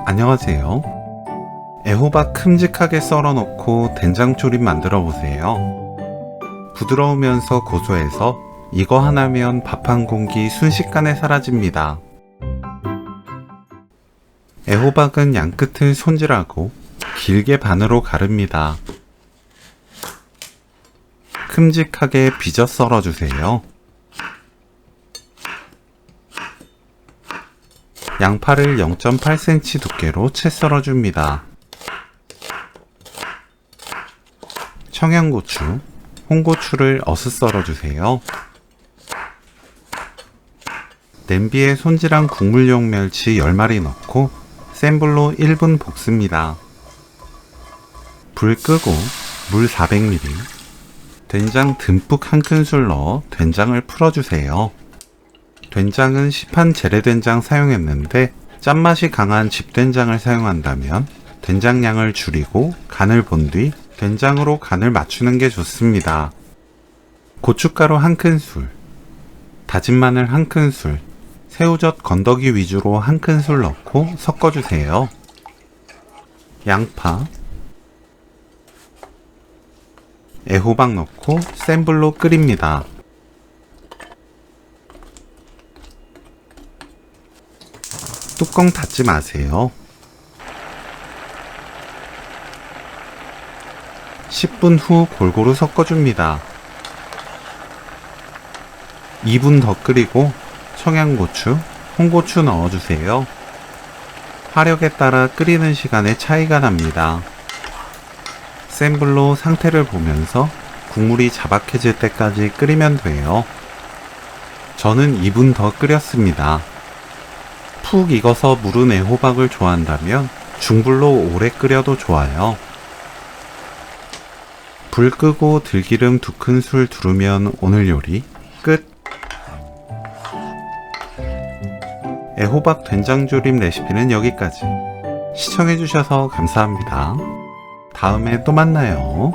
안녕하세요. 애호박 큼직하게 썰어놓고 된장조림 만들어보세요. 부드러우면서 고소해서 이거 하나면 밥 한 공기 순식간에 사라집니다. 애호박은 양끝을 손질하고 길게 반으로 가릅니다. 큼직하게 빚어 썰어주세요. 양파를 0.8cm 두께로 채 썰어줍니다. 청양고추, 홍고추를 어슷 썰어주세요. 냄비에 손질한 국물용 멸치 10마리 넣고 센 불로 1분 볶습니다. 불 끄고 물 400ml, 된장 듬뿍 한 큰술 넣어 된장을 풀어주세요. 된장은 시판 재래된장 사용했는데 짠맛이 강한 집된장을 사용한다면 된장량을 줄이고 간을 본 뒤 된장으로 간을 맞추는 게 좋습니다. 고춧가루 한 큰술, 다진 마늘 한 큰술, 새우젓 건더기 위주로 한 큰술 넣고 섞어주세요. 양파, 애호박 넣고 센 불로 끓입니다. 뚜껑 닫지 마세요. 10분 후 골고루 섞어줍니다. 2분 더 끓이고 청양고추, 홍고추 넣어주세요. 화력에 따라 끓이는 시간에 차이가 납니다. 센 불로 상태를 보면서 국물이 자박해질 때까지 끓이면 돼요. 저는 2분 더 끓였습니다. 푹 익어서 무른 애호박을 좋아한다면 중불로 오래 끓여도 좋아요. 불 끄고 들기름 2큰술 두르면 오늘 요리 끝! 애호박 된장조림 레시피는 여기까지. 시청해주셔서 감사합니다. 다음에 또 만나요.